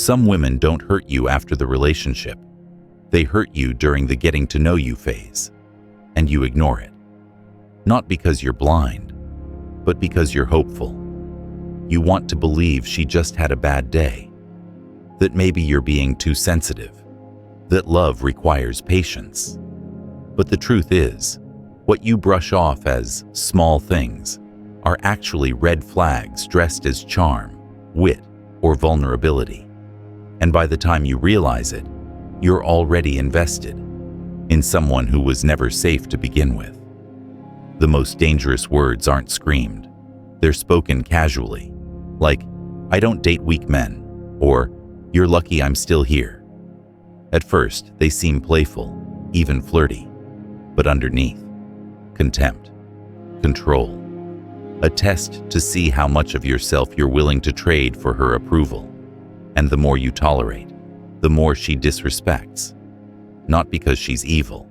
Some women don't hurt you after the relationship. They hurt you during the getting to know you phase, and you ignore it. Not because you're blind, but because you're hopeful. You want to believe she just had a bad day, that maybe you're being too sensitive, that love requires patience. But the truth is, what you brush off as small things are actually red flags dressed as charm, wit, or vulnerability. And by the time you realize it, you're already invested in someone who was never safe to begin with. The most dangerous words aren't screamed. They're spoken casually, like, "I don't date weak men," or "You're lucky I'm still here." At first, they seem playful, even flirty, but underneath, contempt, control, a test to see how much of yourself you're willing to trade for her approval. And the more you tolerate, the more she disrespects. Not because she's evil,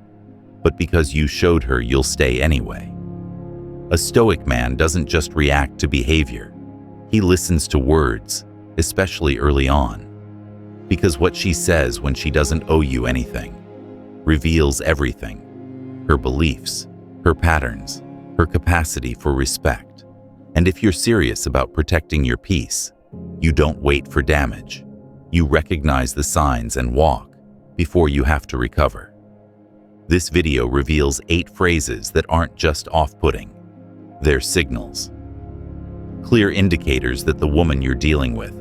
but because you showed her you'll stay anyway. A Stoic man doesn't just react to behavior. He listens to words, especially early on. Because what she says when she doesn't owe you anything reveals everything: her beliefs, her patterns, her capacity for respect. And if you're serious about protecting your peace, you don't wait for damage. You recognize the signs and walk before you have to recover. This video reveals 8 phrases that aren't just off-putting. They're signals. Clear indicators that the woman you're dealing with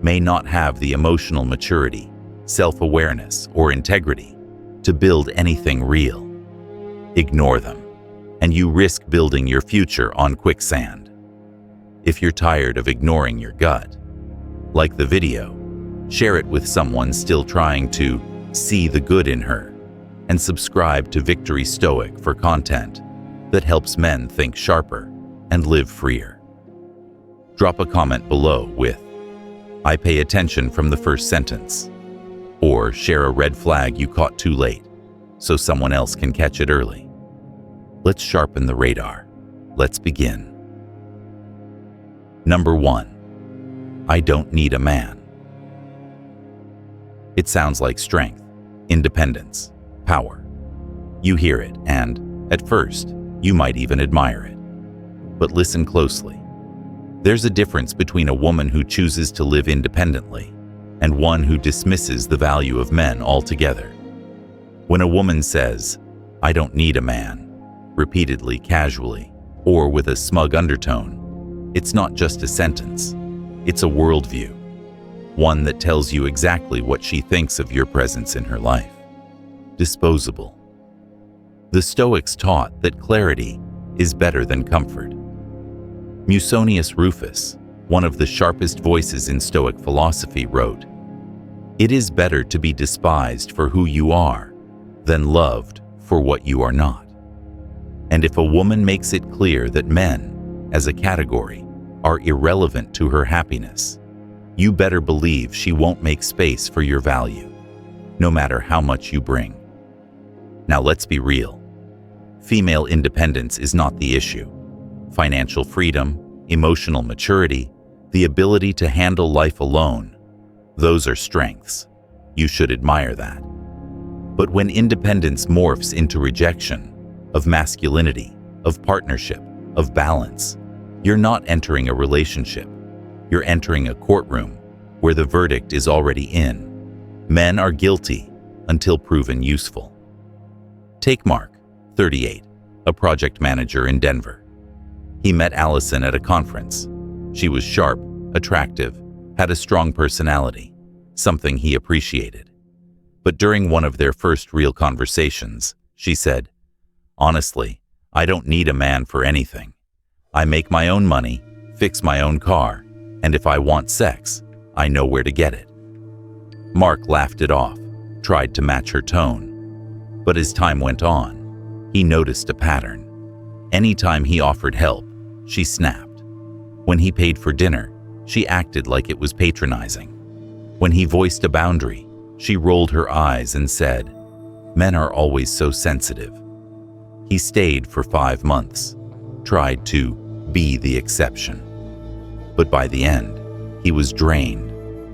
may not have the emotional maturity, self-awareness, or integrity to build anything real. Ignore them, and you risk building your future on quicksand. If you're tired of ignoring your gut, like the video, share it with someone still trying to see the good in her, and subscribe to Victory Stoic for content that helps men think sharper and live freer. Drop a comment below with, "I pay attention from the first sentence," or share a red flag you caught too late so someone else can catch it early. Let's sharpen the radar. Let's begin. Number 1. I don't need a man. It sounds like strength, independence, power. You hear it, and, at first, you might even admire it. But listen closely. There's a difference between a woman who chooses to live independently and one who dismisses the value of men altogether. When a woman says, "I don't need a man," repeatedly, casually, or with a smug undertone, it's not just a sentence. It's a worldview, one that tells you exactly what she thinks of your presence in her life. Disposable. The Stoics taught that clarity is better than comfort. Musonius Rufus, one of the sharpest voices in Stoic philosophy, wrote, "It is better to be despised for who you are than loved for what you are not." And if a woman makes it clear that men, as a category, are irrelevant to her happiness, you better believe she won't make space for your value, no matter how much you bring. Now let's be real. Female independence is not the issue. Financial freedom, emotional maturity, the ability to handle life alone, those are strengths. You should admire that. But when independence morphs into rejection of masculinity, of partnership, of balance, you're not entering a relationship. You're entering a courtroom where the verdict is already in. Men are guilty until proven useful. Take Mark, 38, a project manager in Denver. He met Allison at a conference. She was sharp, attractive, had a strong personality, something he appreciated. But during one of their first real conversations, she said, "Honestly, I don't need a man for anything. I make my own money, fix my own car, and if I want sex, I know where to get it." Mark laughed it off, tried to match her tone. But as time went on, he noticed a pattern. Anytime he offered help, she snapped. When he paid for dinner, she acted like it was patronizing. When he voiced a boundary, she rolled her eyes and said, "Men are always so sensitive." He stayed for 5 months, tried to be the exception. But by the end, he was drained,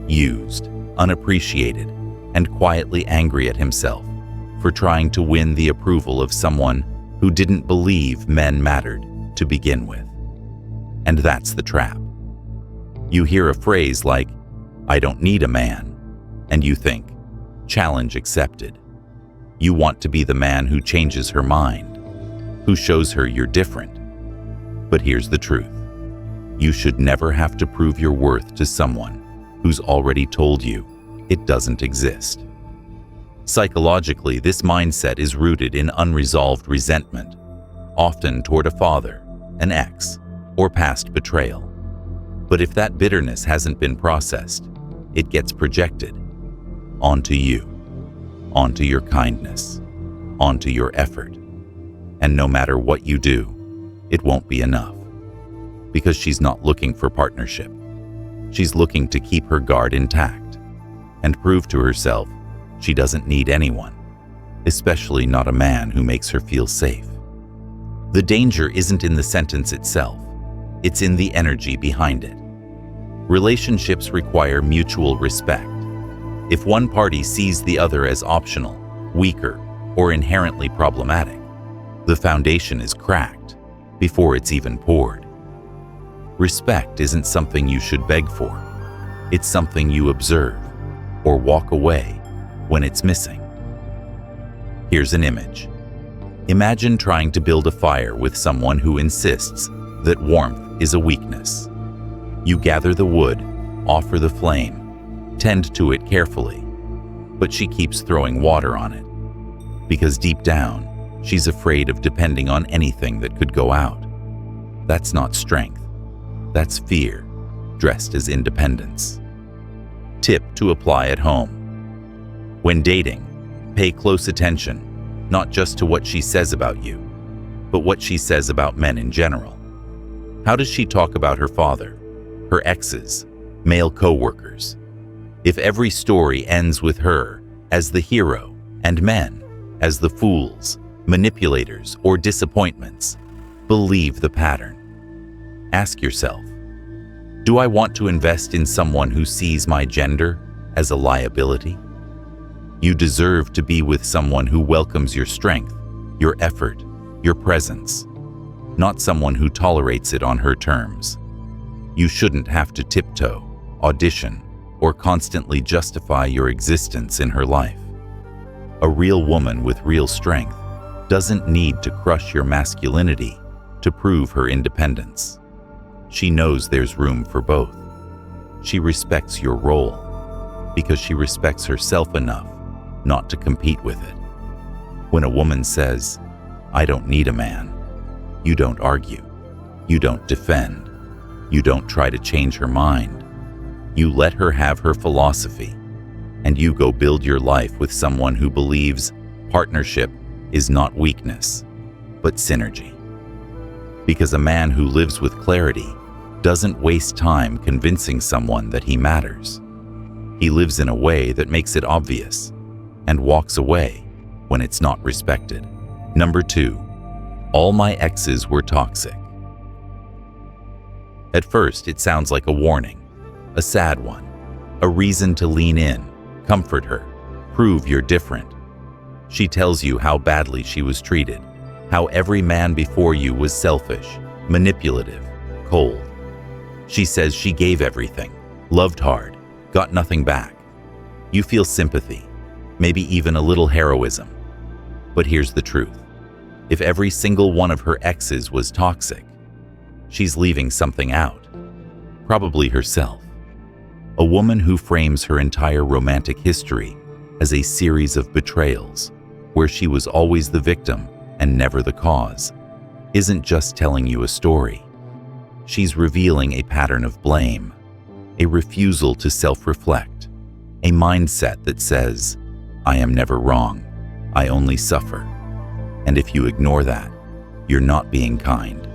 used, unappreciated, and quietly angry at himself for trying to win the approval of someone who didn't believe men mattered to begin with. And that's the trap. You hear a phrase like, "I don't need a man," and you think, challenge accepted. You want to be the man who changes her mind, who shows her you're different. But here's the truth. You should never have to prove your worth to someone who's already told you it doesn't exist. Psychologically, this mindset is rooted in unresolved resentment, often toward a father, an ex, or past betrayal. But if that bitterness hasn't been processed, it gets projected onto you, onto your kindness, onto your effort. And no matter what you do, it won't be enough. Because she's not looking for partnership. She's looking to keep her guard intact and prove to herself she doesn't need anyone, especially not a man who makes her feel safe. The danger isn't in the sentence itself, it's in the energy behind it. Relationships require mutual respect. If one party sees the other as optional, weaker, or inherently problematic, the foundation is cracked before it's even poured. Respect isn't something you should beg for. It's something you observe or walk away when it's missing. Here's an image. Imagine trying to build a fire with someone who insists that warmth is a weakness. You gather the wood, offer the flame, tend to it carefully, but she keeps throwing water on it. Because deep down, she's afraid of depending on anything that could go out. That's not strength. That's fear, dressed as independence. Tip to apply at home. When dating, pay close attention, not just to what she says about you, but what she says about men in general. How does she talk about her father, her exes, male co-workers? If every story ends with her as the hero and men as the fools, manipulators, or disappointments, believe the pattern. Ask yourself, do I want to invest in someone who sees my gender as a liability? You deserve to be with someone who welcomes your strength, your effort, your presence, not someone who tolerates it on her terms. You shouldn't have to tiptoe, audition, or constantly justify your existence in her life. A real woman with real strength doesn't need to crush your masculinity to prove her independence. She knows there's room for both. She respects your role because she respects herself enough not to compete with it. When a woman says, "I don't need a man," you don't argue, you don't defend, you don't try to change her mind. You let her have her philosophy, and you go build your life with someone who believes partnership is not weakness, but synergy. Because a man who lives with clarity doesn't waste time convincing someone that he matters. He lives in a way that makes it obvious and walks away when it's not respected. Number 2, all my exes were toxic. At first, it sounds like a warning, a sad one, a reason to lean in, comfort her, prove you're different. She tells you how badly she was treated, how every man before you was selfish, manipulative, cold. She says she gave everything, loved hard, got nothing back. You feel sympathy, maybe even a little heroism. But here's the truth. If every single one of her exes was toxic, she's leaving something out, probably herself. A woman who frames her entire romantic history as a series of betrayals, where she was always the victim and never the cause, isn't just telling you a story. She's revealing a pattern of blame, a refusal to self-reflect, a mindset that says, "I am never wrong, I only suffer." And if you ignore that, you're not being kind,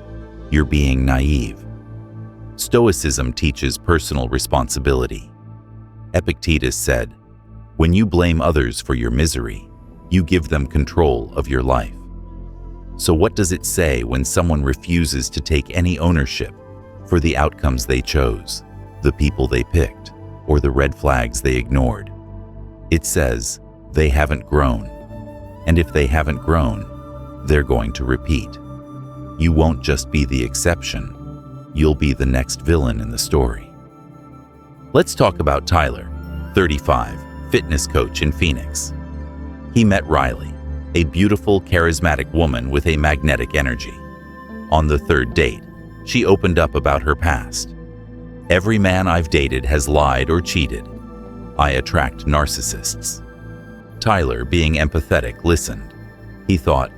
you're being naive. Stoicism teaches personal responsibility. Epictetus said, "When you blame others for your misery, you give them control of your life." So what does it say when someone refuses to take any ownership for the outcomes they chose, the people they picked, or the red flags they ignored. It says they haven't grown. And if they haven't grown, they're going to repeat. You won't just be the exception, you'll be the next villain in the story. Let's talk about Tyler, 35, fitness coach in Phoenix. He met Riley, a beautiful, charismatic woman with a magnetic energy. On the third date, she opened up about her past. Every man I've dated has lied or cheated. I attract narcissists. Tyler, being empathetic, listened. He thought,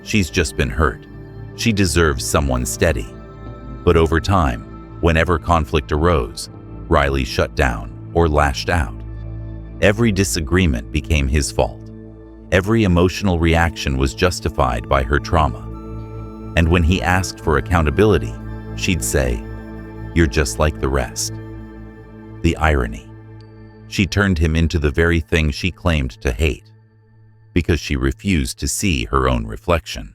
she's just been hurt. She deserves someone steady. But over time, whenever conflict arose, Riley shut down or lashed out. Every disagreement became his fault. Every emotional reaction was justified by her trauma. And when he asked for accountability, she'd say, "You're just like the rest." The irony. She turned him into the very thing she claimed to hate, because she refused to see her own reflection.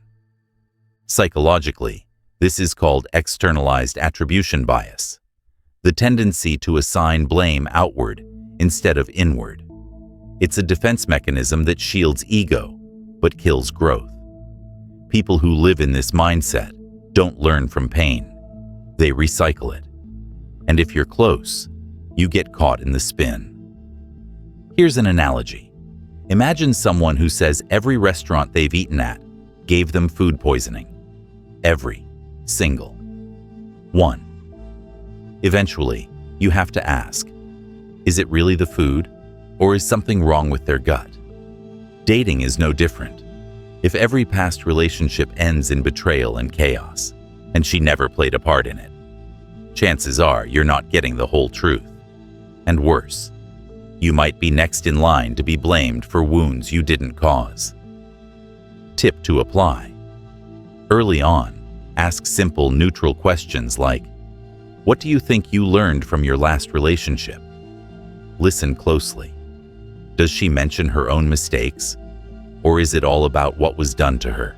Psychologically, this is called externalized attribution bias, the tendency to assign blame outward instead of inward. It's a defense mechanism that shields ego, but kills growth. People who live in this mindset don't learn from pain. They recycle it. And if you're close, you get caught in the spin. Here's an analogy. Imagine someone who says every restaurant they've eaten at gave them food poisoning. Every single one. Eventually, you have to ask, is it really the food, or is something wrong with their gut? Dating is no different. If every past relationship ends in betrayal and chaos, and she never played a part in it, chances are you're not getting the whole truth. And worse, you might be next in line to be blamed for wounds you didn't cause. Tip to apply. Early on, ask simple, neutral questions like, what do you think you learned from your last relationship? Listen closely. Does she mention her own mistakes, or is it all about what was done to her?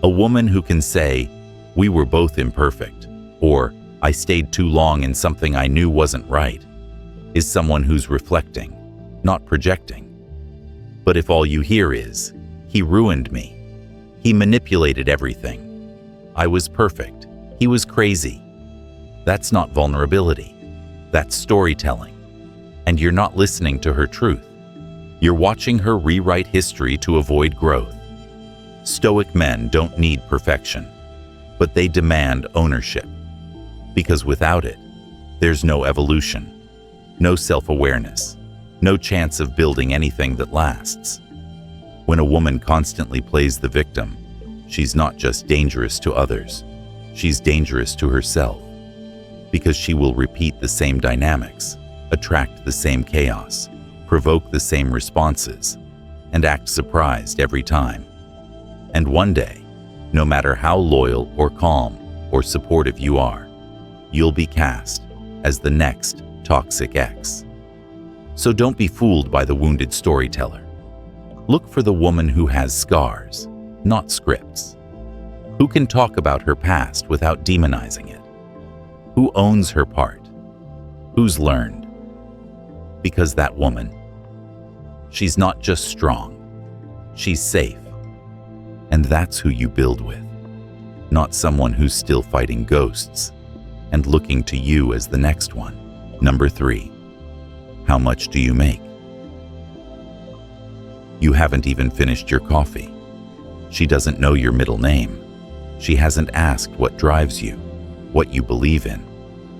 A woman who can say, "We were both imperfect," or "I stayed too long in something I knew wasn't right," is someone who's reflecting, not projecting. But if all you hear is, "He ruined me. He manipulated everything. I was perfect. He was crazy," that's not vulnerability. That's storytelling. And you're not listening to her truth. You're watching her rewrite history to avoid growth. Stoic men don't need perfection, but they demand ownership. Because without it, there's no evolution, no self-awareness, no chance of building anything that lasts. When a woman constantly plays the victim, she's not just dangerous to others, she's dangerous to herself. Because she will repeat the same dynamics, attract the same chaos, provoke the same responses, and act surprised every time. And one day, no matter how loyal or calm or supportive you are, you'll be cast as the next toxic ex. So don't be fooled by the wounded storyteller. Look for the woman who has scars, not scripts. Who can talk about her past without demonizing it? Who owns her part? Who's learned? Because that woman, she's not just strong, she's safe. And that's who you build with, not someone who's still fighting ghosts and looking to you as the next one. Number 3, how much do you make? You haven't even finished your coffee. She doesn't know your middle name. She hasn't asked what drives you, what you believe in,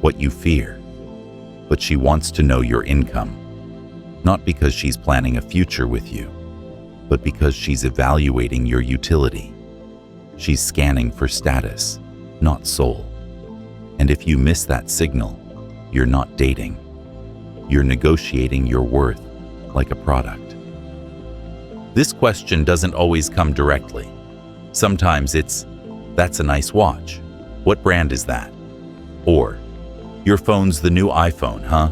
what you fear. But she wants to know your income, not because she's planning a future with you, but because she's evaluating your utility. She's scanning for status, not soul. And if you miss that signal, you're not dating. You're negotiating your worth like a product. This question doesn't always come directly. Sometimes it's, "That's a nice watch. What brand is that?" Or, "Your phone's the new iPhone, huh?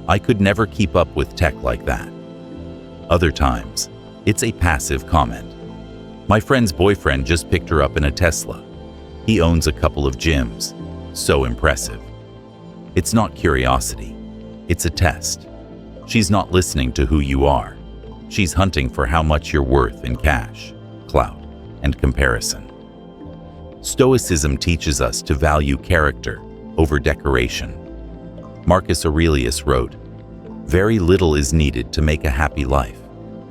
I could never keep up with tech like that." Other times, it's a passive comment. "My friend's boyfriend just picked her up in a Tesla. He owns a couple of gyms. So impressive." It's not curiosity. It's a test. She's not listening to who you are. She's hunting for how much you're worth in cash, clout, and comparison. Stoicism teaches us to value character over decoration. Marcus Aurelius wrote, "Very little is needed to make a happy life.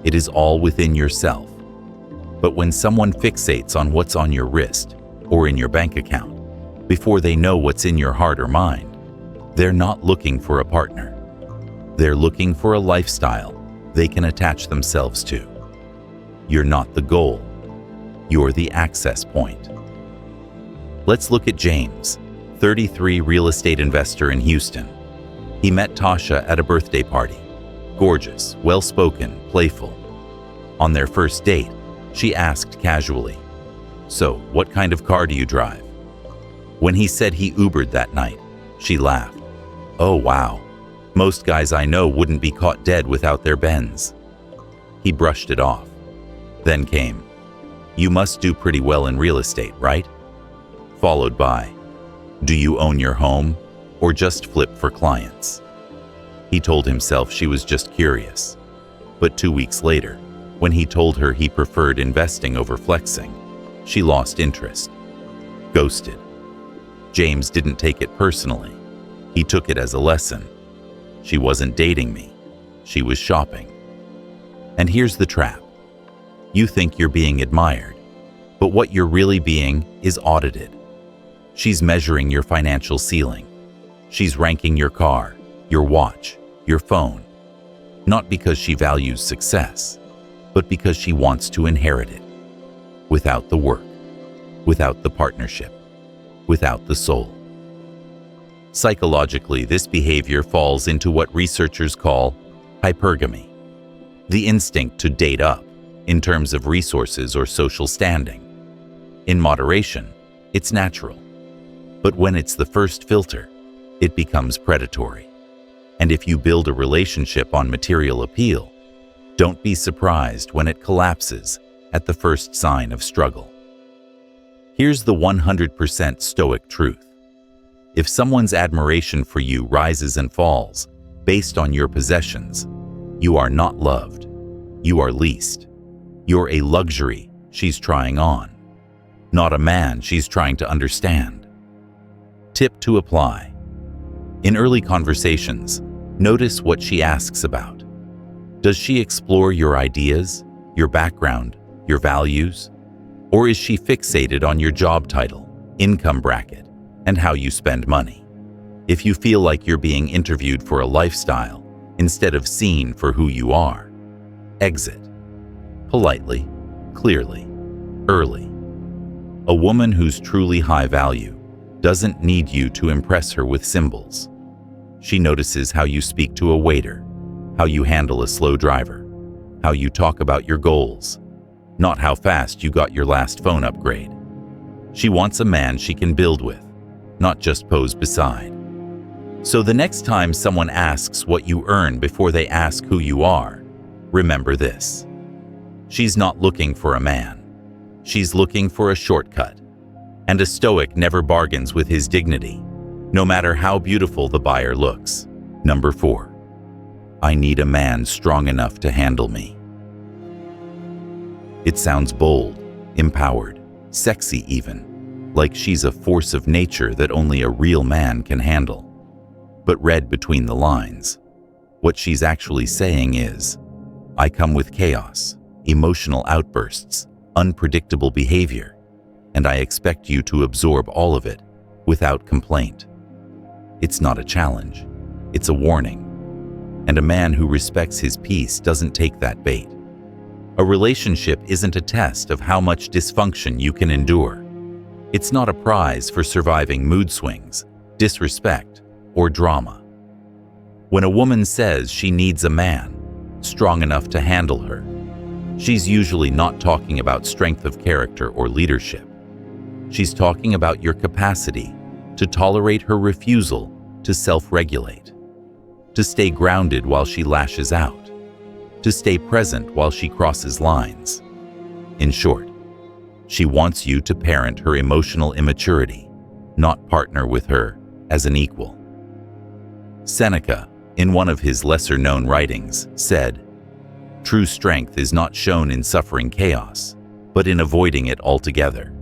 It is all within yourself." But when someone fixates on what's on your wrist or in your bank account, before they know what's in your heart or mind, they're not looking for a partner. They're looking for a lifestyle they can attach themselves to. You're not the goal. You're the access point. Let's look at James, 33, real estate investor in Houston. He met Tasha at a birthday party. Gorgeous, well-spoken, playful. On their first date, she asked casually, "So, what kind of car do you drive?" When he said he Ubered that night, she laughed. "Oh, wow. Most guys I know wouldn't be caught dead without their Benz." He brushed it off. Then came, "You must do pretty well in real estate, right?" Followed by, "Do you own your home or just flip for clients?" He told himself she was just curious. But 2 weeks later, when he told her he preferred investing over flexing, she lost interest. Ghosted. James didn't take it personally. He took it as a lesson. She wasn't dating me. She was shopping. And here's the trap. You think you're being admired, but what you're really being is audited. She's measuring your financial ceiling. She's ranking your car, your watch, your phone, not because she values success, but because she wants to inherit it. Without the work, without the partnership, without the soul. Psychologically, this behavior falls into what researchers call hypergamy, the instinct to date up in terms of resources or social standing. In moderation, it's natural. But when it's the first filter, it becomes predatory. And if you build a relationship on material appeal, don't be surprised when it collapses at the first sign of struggle. Here's the 100% Stoic truth. If someone's admiration for you rises and falls based on your possessions, you are not loved. You are leased. You're a luxury she's trying on, not a man she's trying to understand. Tip to apply. In early conversations, notice what she asks about. Does she explore your ideas, your background, your values? Or is she fixated on your job title, income bracket, and how you spend money? If you feel like you're being interviewed for a lifestyle instead of seen for who you are, exit. Politely, clearly, early. A woman who's truly high value doesn't need you to impress her with symbols. She notices how you speak to a waiter, how you handle a slow driver, how you talk about your goals, not how fast you got your last phone upgrade. She wants a man she can build with, not just pose beside. So the next time someone asks what you earn before they ask who you are, remember this. She's not looking for a man. She's looking for a shortcut. And a Stoic never bargains with his dignity, no matter how beautiful the buyer looks. Number 4. I need a man strong enough to handle me. It sounds bold, empowered, sexy even, like she's a force of nature that only a real man can handle. But read between the lines, what she's actually saying is, I come with chaos, emotional outbursts, unpredictable behavior, and I expect you to absorb all of it without complaint. It's not a challenge, it's a warning. And a man who respects his peace doesn't take that bait. A relationship isn't a test of how much dysfunction you can endure. It's not a prize for surviving mood swings, disrespect, or drama. When a woman says she needs a man strong enough to handle her, she's usually not talking about strength of character or leadership. She's talking about your capacity to tolerate her refusal to self-regulate, to stay grounded while she lashes out, to stay present while she crosses lines. In short, she wants you to parent her emotional immaturity, not partner with her as an equal. Seneca, in one of his lesser-known writings, said, "True strength is not shown in suffering chaos, but in avoiding it altogether."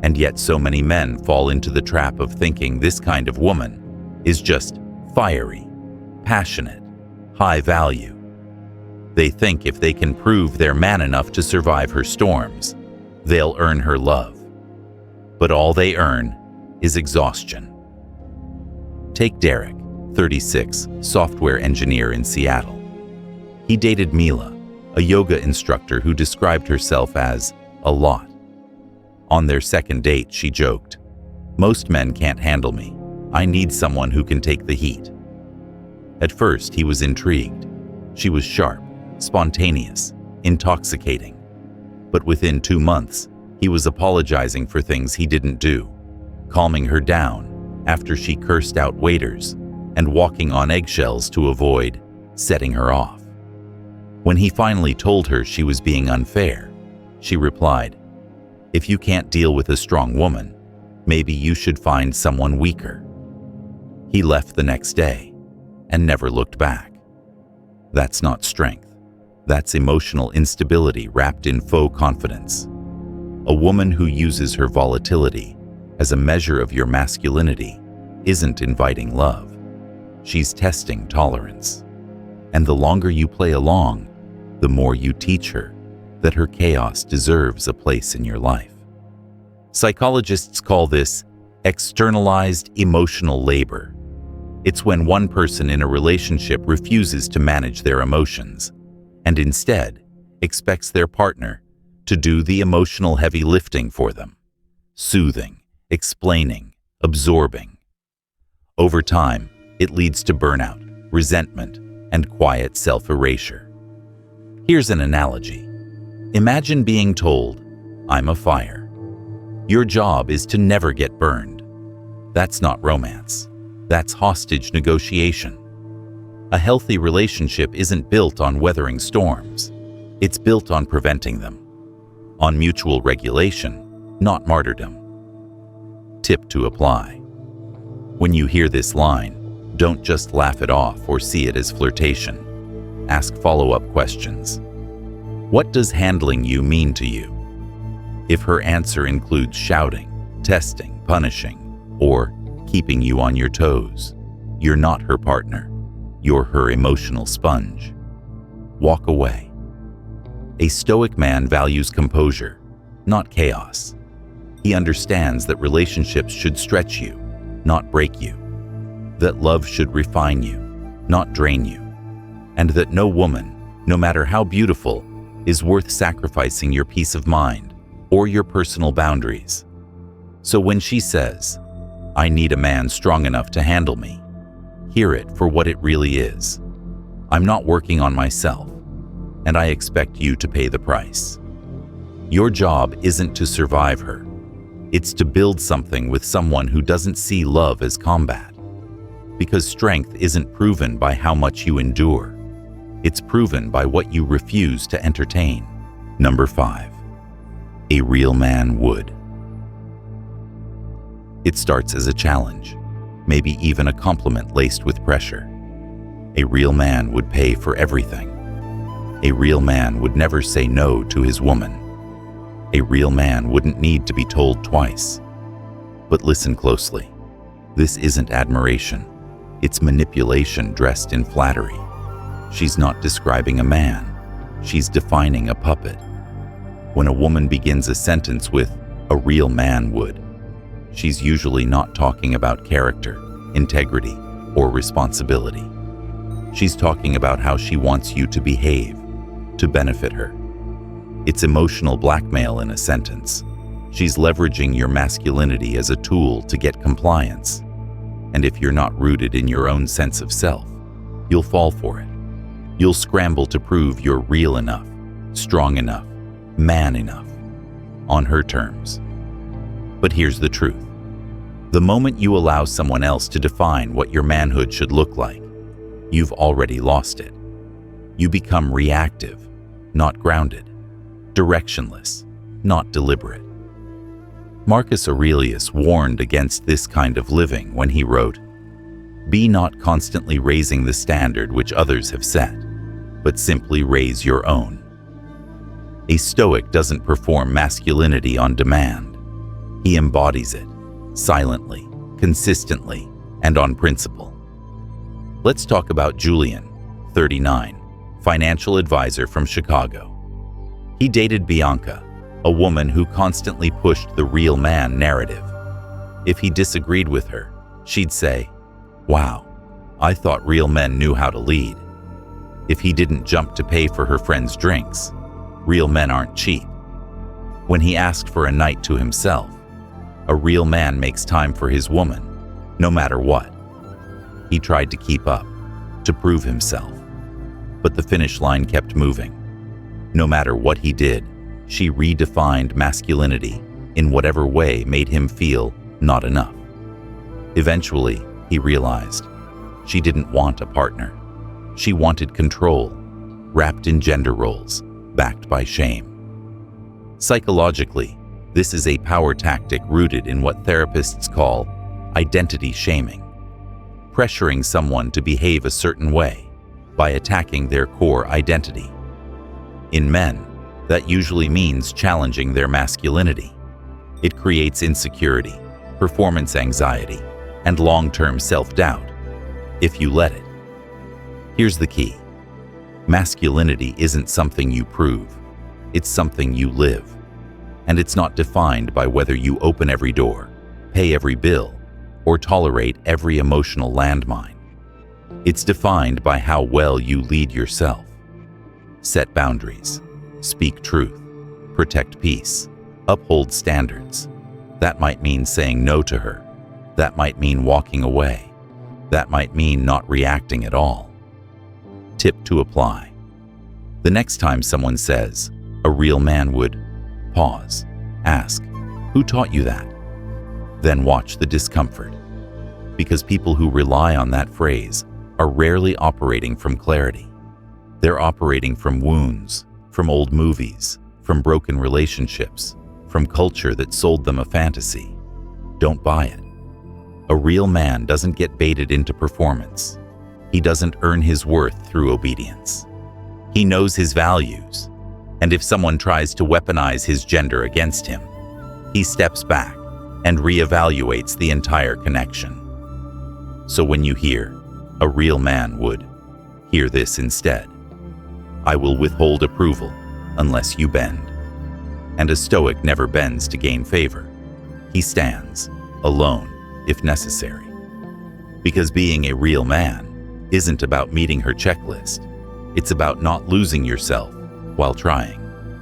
And yet so many men fall into the trap of thinking this kind of woman is just fiery, passionate, high value. They think if they can prove they're man enough to survive her storms, they'll earn her love. But all they earn is exhaustion. Take Derek, 36, software engineer in Seattle. He dated Mila, a yoga instructor who described herself as a lot. On their second date, she joked, "Most men can't handle me. I need someone who can take the heat." At first, he was intrigued. She was sharp, spontaneous, intoxicating. But within 2 months, he was apologizing for things he didn't do, calming her down after she cursed out waiters, and walking on eggshells to avoid setting her off. When he finally told her she was being unfair, she replied, "If you can't deal with a strong woman, maybe you should find someone weaker." He left the next day and never looked back. That's not strength. That's emotional instability wrapped in faux confidence. A woman who uses her volatility as a measure of your masculinity isn't inviting love. She's testing tolerance. And the longer you play along, the more you teach her that her chaos deserves a place in your life. Psychologists call this externalized emotional labor. It's when one person in a relationship refuses to manage their emotions and instead expects their partner to do the emotional heavy lifting for them, soothing, explaining, absorbing. Over time, it leads to burnout, resentment, and quiet self-erasure. Here's an analogy. Imagine being told, "I'm a fire. Your job is to never get burned." That's not romance. That's hostage negotiation. A healthy relationship isn't built on weathering storms. It's built on preventing them. On mutual regulation, not martyrdom. Tip to apply. When you hear this line, don't just laugh it off or see it as flirtation. Ask follow-up questions. What does handling you mean to you? If her answer includes shouting, testing, punishing, or keeping you on your toes, you're not her partner. You're her emotional sponge. Walk away. A Stoic man values composure, not chaos. He understands that relationships should stretch you, not break you. That love should refine you, not drain you. And that no woman, no matter how beautiful, is worth sacrificing your peace of mind or your personal boundaries. So when she says, "I need a man strong enough to handle me," hear it for what it really is. I'm not working on myself, and I expect you to pay the price. Your job isn't to survive her. It's to build something with someone who doesn't see love as combat. Because strength isn't proven by how much you endure. It's proven by what you refuse to entertain. Number 5. A real man would. It starts as a challenge, maybe even a compliment laced with pressure. A real man would pay for everything. A real man would never say no to his woman. A real man wouldn't need to be told twice. But listen closely. This isn't admiration. It's manipulation dressed in flattery. She's not describing a man. She's defining a puppet. When a woman begins a sentence with, "a real man would," she's usually not talking about character, integrity, or responsibility. She's talking about how she wants you to behave, to benefit her. It's emotional blackmail in a sentence. She's leveraging your masculinity as a tool to get compliance. And if you're not rooted in your own sense of self, you'll fall for it. You'll scramble to prove you're real enough, strong enough, man enough, on her terms. But here's the truth. The moment you allow someone else to define what your manhood should look like, you've already lost it. You become reactive, not grounded, directionless, not deliberate. Marcus Aurelius warned against this kind of living when he wrote, Be not constantly raising the standard which others have set, but simply raise your own. A Stoic doesn't perform masculinity on demand. He embodies it, silently, consistently, and on principle. Let's talk about Julian, 39, financial advisor from Chicago. He dated Bianca, a woman who constantly pushed the real man narrative. If he disagreed with her, she'd say, "Wow, I thought real men knew how to lead." If he didn't jump to pay for her friends' drinks, real men aren't cheap. When he asked for a night to himself, a real man makes time for his woman, no matter what. He tried to keep up, to prove himself. But the finish line kept moving. No matter what he did, she redefined masculinity in whatever way made him feel not enough. Eventually, he realized she didn't want a partner. She wanted control, wrapped in gender roles, backed by shame. Psychologically, this is a power tactic rooted in what therapists call identity shaming, pressuring someone to behave a certain way by attacking their core identity. In men, that usually means challenging their masculinity. It creates insecurity, performance anxiety, and long-term self-doubt, if you let it. Here's the key. Masculinity isn't something you prove. It's something you live. And it's not defined by whether you open every door, pay every bill, or tolerate every emotional landmine. It's defined by how well you lead yourself. Set boundaries, speak truth, protect peace, uphold standards. That might mean saying no to her. That might mean walking away. That might mean not reacting at all. Tip to apply. The next time someone says, "A real man would," pause, ask, "Who taught you that?" Then watch the discomfort. Because people who rely on that phrase are rarely operating from clarity. They're operating from wounds, from old movies, from broken relationships, from culture that sold them a fantasy. Don't buy it. A real man doesn't get baited into performance. He doesn't earn his worth through obedience. He knows his values, and if someone tries to weaponize his gender against him, he steps back and reevaluates the entire connection. So when you hear, "A real man would," hear this instead. "I will withhold approval unless you bend." And a Stoic never bends to gain favor. He stands, alone, if necessary. Because being a real man isn't about meeting her checklist. It's about not losing yourself while trying.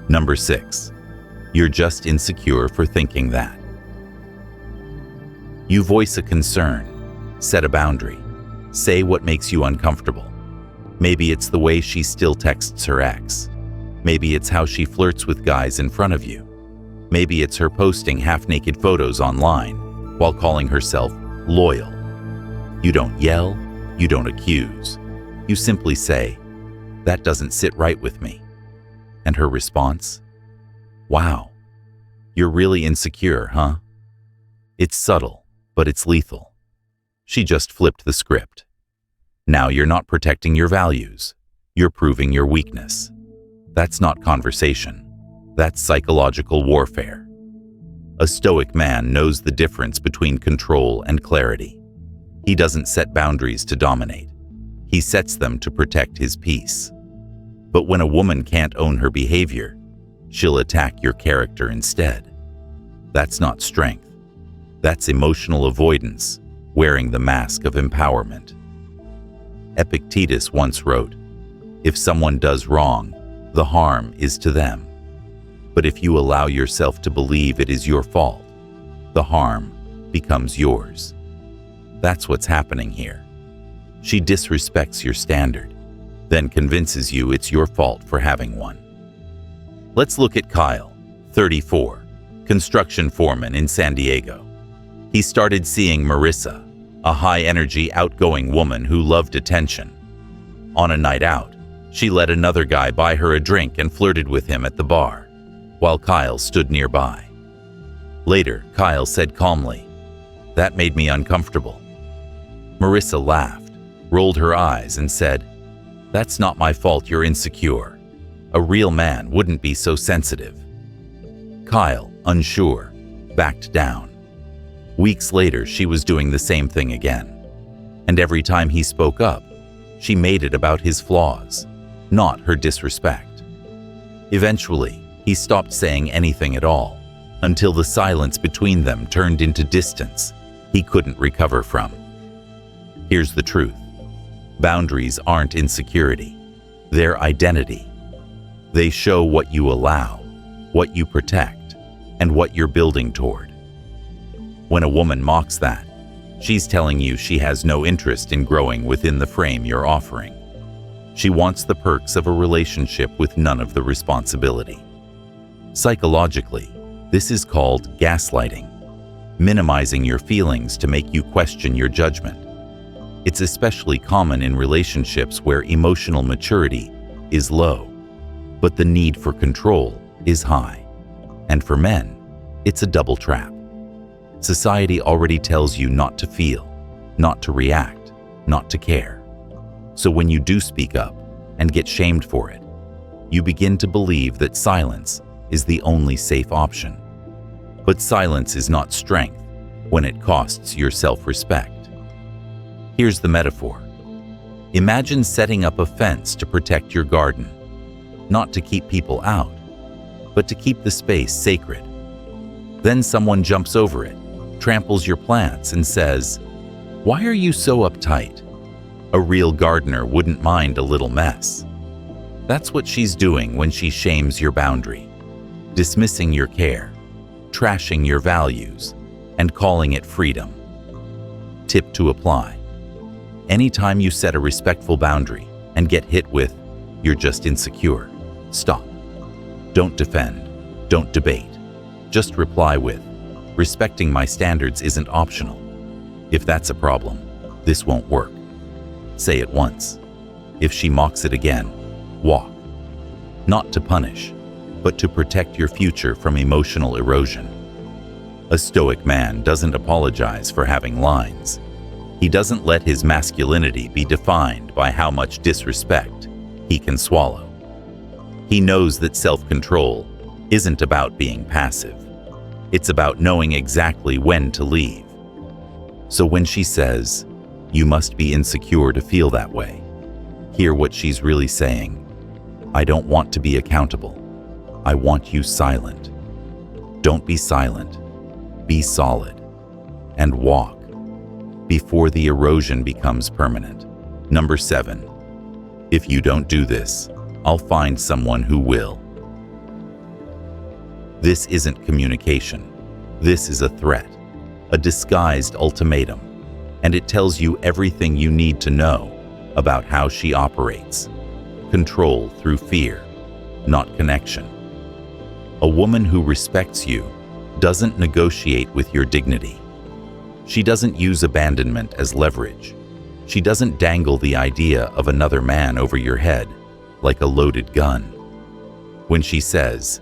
Number 6, you're just insecure for thinking that. You voice a concern, set a boundary, say what makes you uncomfortable. Maybe it's the way she still texts her ex. Maybe it's how she flirts with guys in front of you. Maybe it's her posting half-naked photos online while calling herself loyal. You don't yell, you don't accuse. You simply say, "That doesn't sit right with me." And her response? "Wow, you're really insecure, huh?" It's subtle, but it's lethal. She just flipped the script. Now you're not protecting your values. You're proving your weakness. That's not conversation. That's psychological warfare. A Stoic man knows the difference between control and clarity. He doesn't set boundaries to dominate. He sets them to protect his peace. But when a woman can't own her behavior, she'll attack your character instead. That's not strength. That's emotional avoidance, wearing the mask of empowerment. Epictetus once wrote, "If someone does wrong, the harm is to them. But if you allow yourself to believe it is your fault, the harm becomes yours." That's what's happening here. She disrespects your standard, then convinces you it's your fault for having one. Let's look at Kyle, 34, construction foreman in San Diego. He started seeing Marissa, a high-energy, outgoing woman who loved attention. On a night out, she let another guy buy her a drink and flirted with him at the bar, while Kyle stood nearby. Later, Kyle said calmly, "That made me uncomfortable." Marissa laughed, rolled her eyes, and said, "That's not my fault you're insecure. A real man wouldn't be so sensitive." Kyle, unsure, backed down. Weeks later, she was doing the same thing again. And every time he spoke up, she made it about his flaws, not her disrespect. Eventually, he stopped saying anything at all, until the silence between them turned into distance he couldn't recover from. Here's the truth. Boundaries aren't insecurity. They're identity. They show what you allow, what you protect, and what you're building toward. When a woman mocks that, she's telling you she has no interest in growing within the frame you're offering. She wants the perks of a relationship with none of the responsibility. Psychologically, this is called gaslighting, minimizing your feelings to make you question your judgment. It's especially common in relationships where emotional maturity is low, but the need for control is high. And for men, it's a double trap. Society already tells you not to feel, not to react, not to care. So when you do speak up and get shamed for it, you begin to believe that silence is the only safe option. But silence is not strength when it costs your self-respect. Here's the metaphor. Imagine setting up a fence to protect your garden, not to keep people out, but to keep the space sacred. Then someone jumps over it, tramples your plants, and says, "Why are you so uptight?" A real gardener wouldn't mind a little mess. That's what she's doing when she shames your boundary, dismissing your care, trashing your values, and calling it freedom. Tip to apply. Anytime you set a respectful boundary and get hit with, "You're just insecure," stop. Don't defend, don't debate. Just reply with, "Respecting my standards isn't optional. If that's a problem, this won't work." Say it once. If she mocks it again, walk. Not to punish, but to protect your future from emotional erosion. A stoic man doesn't apologize for having lines. He doesn't let his masculinity be defined by how much disrespect he can swallow. He knows that self-control isn't about being passive. It's about knowing exactly when to leave. So when she says, "You must be insecure to feel that way," hear what she's really saying. "I don't want to be accountable. I want you silent." Don't be silent. Be solid. And walk before the erosion becomes permanent. Number 7. If you don't do this, I'll find someone who will. This isn't communication. This is a threat, a disguised ultimatum, and it tells you everything you need to know about how she operates. Control through fear, not connection. A woman who respects you doesn't negotiate with your dignity. She doesn't use abandonment as leverage. She doesn't dangle the idea of another man over your head like a loaded gun. When she says,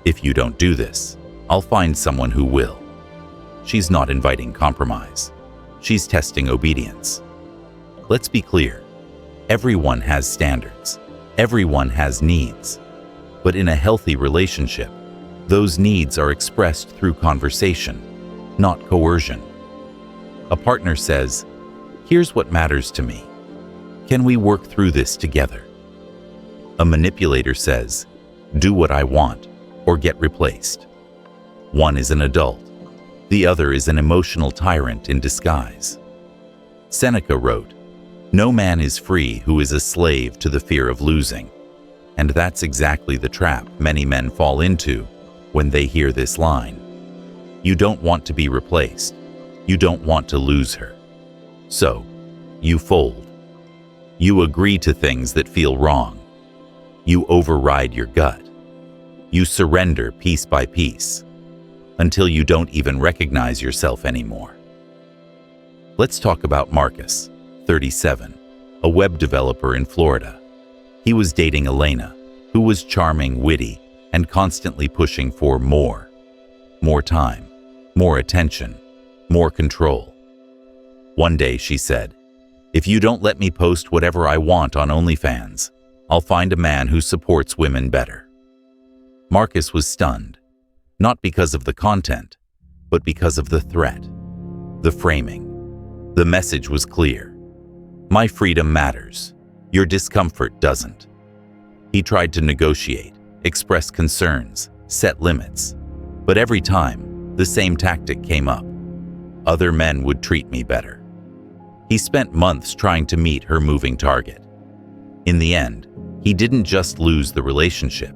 "If you don't do this, I'll find someone who will," she's not inviting compromise. She's testing obedience. Let's be clear. Everyone has standards. Everyone has needs. But in a healthy relationship, those needs are expressed through conversation, not coercion. A partner says, "Here's what matters to me. Can we work through this together?" A manipulator says, "Do what I want or get replaced." One is an adult. The other is an emotional tyrant in disguise. Seneca wrote, "No man is free who is a slave to the fear of losing." And that's exactly the trap many men fall into when they hear this line. You don't want to be replaced. You don't want to lose her. So, you fold. You agree to things that feel wrong. You override your gut. You surrender piece by piece, until you don't even recognize yourself anymore. Let's talk about Marcus, 37, a web developer in Florida. He was dating Elena, who was charming, witty, and constantly pushing for more. More time, more attention, more control. One day she said, If you don't let me post whatever I want on OnlyFans, I'll find a man who supports women better. Marcus was stunned, not because of the content, but because of the threat, the framing. The message was clear. My freedom matters. Your discomfort doesn't. He tried to negotiate, express concerns, set limits, but every time, the same tactic came up. Other men would treat me better. He spent months trying to meet her moving target. In the end, he didn't just lose the relationship,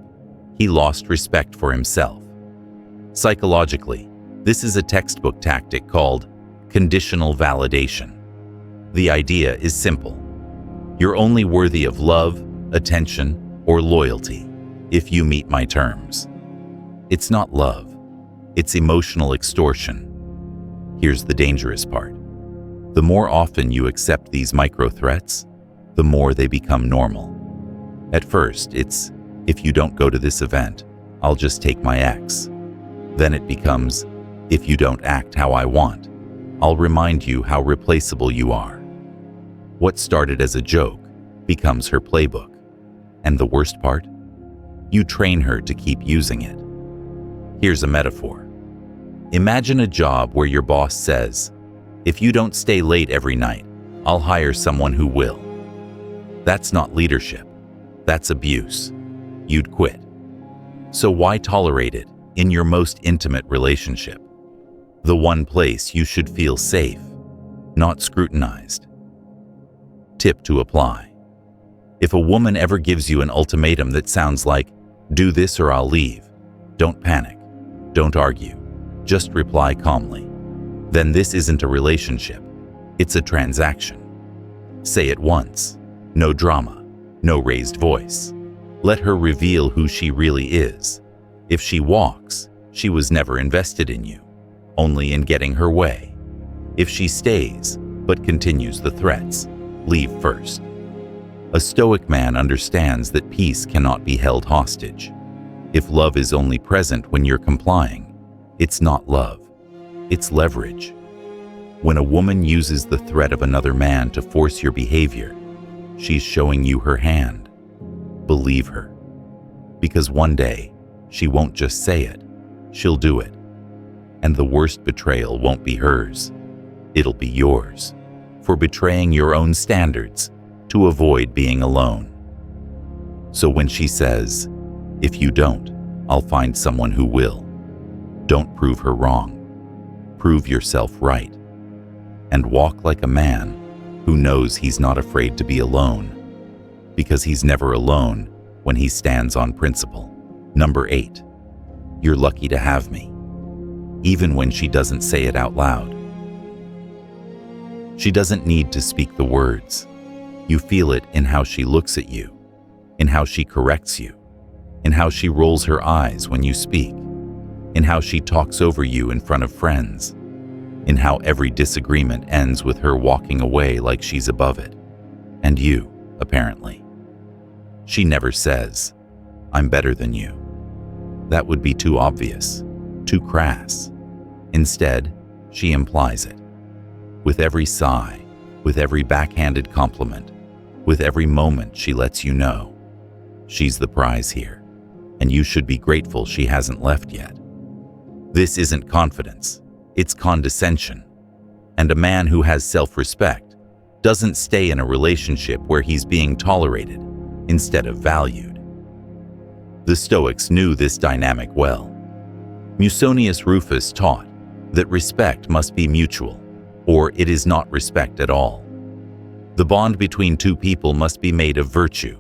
he lost respect for himself. Psychologically, this is a textbook tactic called conditional validation. The idea is simple. You're only worthy of love, attention, or loyalty if you meet my terms. It's not love. It's emotional extortion. Here's the dangerous part. The more often you accept these micro-threats, the more they become normal. At first, it's, if you don't go to this event, I'll just take my ex. Then it becomes, if you don't act how I want, I'll remind you how replaceable you are. What started as a joke becomes her playbook. And the worst part? You train her to keep using it. Here's a metaphor. Imagine a job where your boss says, if you don't stay late every night, I'll hire someone who will. That's not leadership. That's abuse. You'd quit. So why tolerate it in your most intimate relationship? The one place you should feel safe, not scrutinized. Tip to apply. If a woman ever gives you an ultimatum that sounds like, do this or I'll leave, don't panic. Don't argue. Just reply calmly. Then this isn't a relationship. It's a transaction. Say it once. No drama. No raised voice. Let her reveal who she really is. If she walks, she was never invested in you, only in getting her way. If she stays, but continues the threats, leave first. A Stoic man understands that peace cannot be held hostage. If love is only present when you're complying, it's not love. It's leverage. When a woman uses the threat of another man to force your behavior, she's showing you her hand. Believe her. Because one day, she won't just say it, she'll do it. And the worst betrayal won't be hers. It'll be yours, for betraying your own standards to avoid being alone. So when she says, if you don't, I'll find someone who will, don't prove her wrong. Prove yourself right. And walk like a man who knows he's not afraid to be alone, because he's never alone when he stands on principle. Number 8, you're lucky to have me, even when she doesn't say it out loud. She doesn't need to speak the words. You feel it in how she looks at you, in how she corrects you, in how she rolls her eyes when you speak, in how she talks over you in front of friends, in how every disagreement ends with her walking away like she's above it. And you, apparently. She never says, I'm better than you. That would be too obvious, too crass. Instead, she implies it. With every sigh, with every backhanded compliment, with every moment she lets you know. She's the prize here, and you should be grateful she hasn't left yet. This isn't confidence, it's condescension. And a man who has self-respect doesn't stay in a relationship where he's being tolerated instead of valued. The Stoics knew this dynamic well. Musonius Rufus taught that respect must be mutual, or it is not respect at all. The bond between two people must be made of virtue,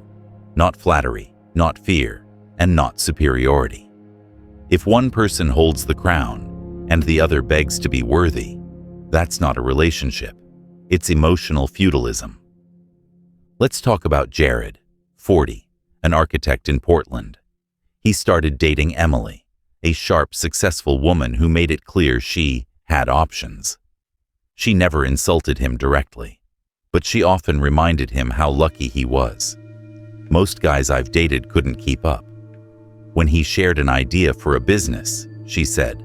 not flattery, not fear, and not superiority. If one person holds the crown and the other begs to be worthy, that's not a relationship. It's emotional feudalism. Let's talk about Jared, 40, an architect in Portland. He started dating Emily, a sharp, successful woman who made it clear she had options. She never insulted him directly, but she often reminded him how lucky he was. Most guys I've dated couldn't keep up. When he shared an idea for a business, she said,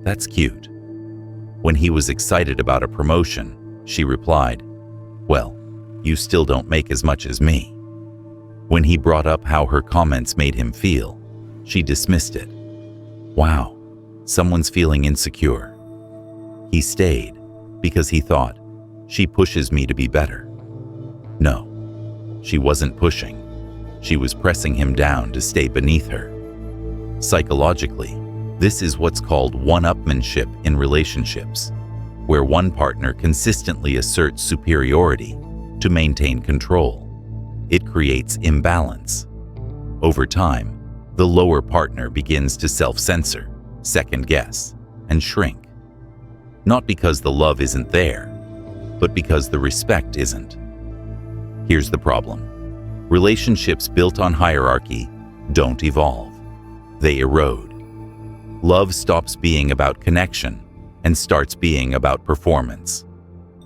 "That's cute." When he was excited about a promotion, she replied, "Well, you still don't make as much as me. When he brought up how her comments made him feel, she dismissed it. Wow, someone's feeling insecure. He stayed because he thought, she pushes me to be better. No, she wasn't pushing. She was pressing him down to stay beneath her. Psychologically, this is what's called one-upmanship in relationships, where one partner consistently asserts superiority to maintain control. It creates imbalance. Over time, the lower partner begins to self-censor, second-guess, and shrink. Not because the love isn't there, but because the respect isn't. Here's the problem. Relationships built on hierarchy don't evolve. They erode. Love stops being about connection and starts being about performance.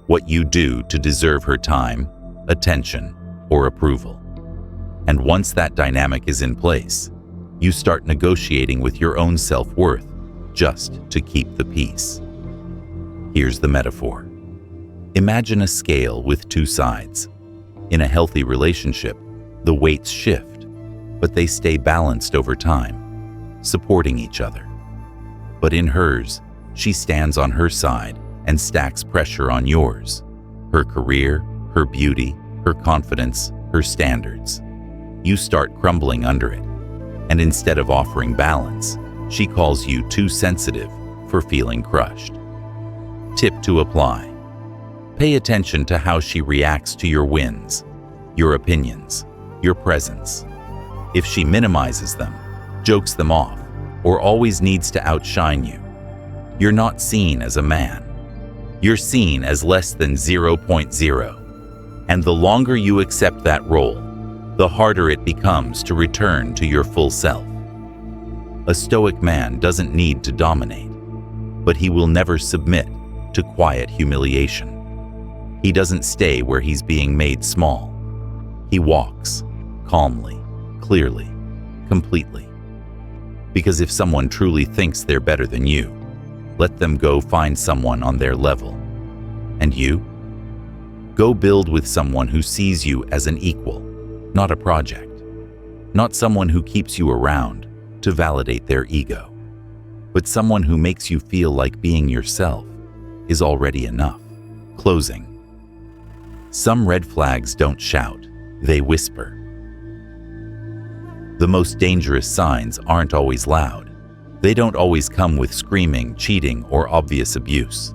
What you do to deserve her time, attention, or approval. And once that dynamic is in place, you start negotiating with your own self-worth just to keep the peace. Here's the metaphor. Imagine a scale with two sides. In a healthy relationship, the weights shift, but they stay balanced over time, supporting each other. But in hers, she stands on her side and stacks pressure on yours. Her career, her beauty, her confidence, her standards. You start crumbling under it. And instead of offering balance, she calls you too sensitive for feeling crushed. Tip to apply. Pay attention to how she reacts to your wins, your opinions, your presence. If she minimizes them, jokes them off, or always needs to outshine you, you're not seen as a man. You're seen as less than 0.0. And the longer you accept that role, the harder it becomes to return to your full self. A stoic man doesn't need to dominate, but he will never submit to quiet humiliation. He doesn't stay where he's being made small. He walks calmly, clearly, completely. Because if someone truly thinks they're better than you, let them go find someone on their level. And you? Go build with someone who sees you as an equal, not a project. Not someone who keeps you around to validate their ego, but someone who makes you feel like being yourself is already enough. Closing. Some red flags don't shout, they whisper. The most dangerous signs aren't always loud. They don't always come with screaming, cheating, or obvious abuse.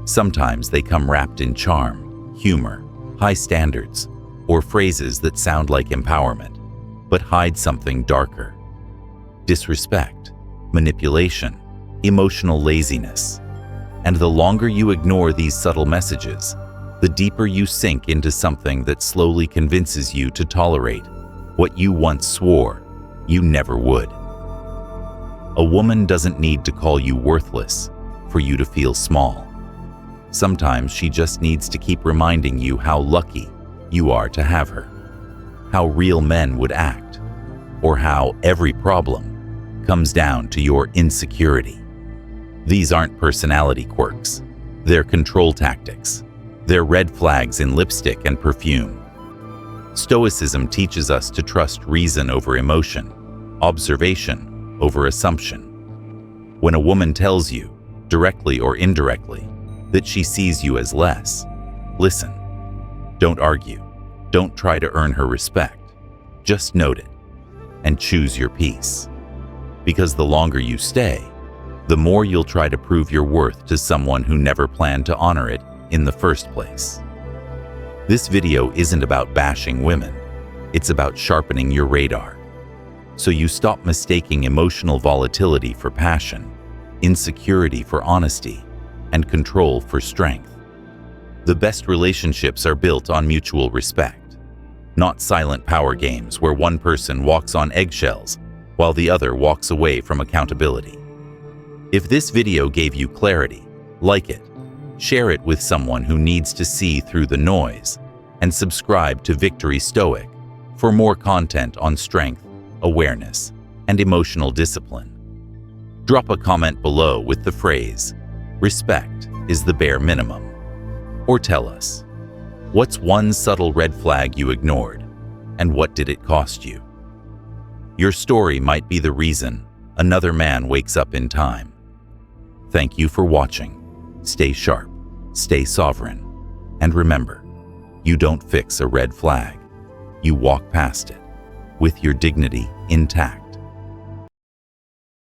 Sometimes they come wrapped in charm, humor, high standards, or phrases that sound like empowerment, but hide something darker. Disrespect, manipulation, emotional laziness. And the longer you ignore these subtle messages, the deeper you sink into something that slowly convinces you to tolerate what you once swore you never would. A woman doesn't need to call you worthless for you to feel small. Sometimes she just needs to keep reminding you how lucky you are to have her, how real men would act, or how every problem comes down to your insecurity. These aren't personality quirks. They're control tactics. They're red flags in lipstick and perfume. Stoicism teaches us to trust reason over emotion, observation over assumption. When a woman tells you, directly or indirectly, that she sees you as less, listen. Don't argue. Don't try to earn her respect. Just note it and choose your peace. Because the longer you stay, the more you'll try to prove your worth to someone who never planned to honor it in the first place. This video isn't about bashing women. It's about sharpening your radar, so you stop mistaking emotional volatility for passion, insecurity for honesty, and control for strength. The best relationships are built on mutual respect, not silent power games where one person walks on eggshells while the other walks away from accountability. If this video gave you clarity, like it, share it with someone who needs to see through the noise, and subscribe to Victory Stoic for more content on strength, awareness, and emotional discipline. Drop a comment below with the phrase, "Respect is the bare minimum." Or tell us, What's one subtle red flag you ignored, and what did it cost you? Your story might be the reason another man wakes up in time. Thank you for watching. Stay sharp, stay sovereign, and remember, you don't fix a red flag. You walk past it with your dignity intact.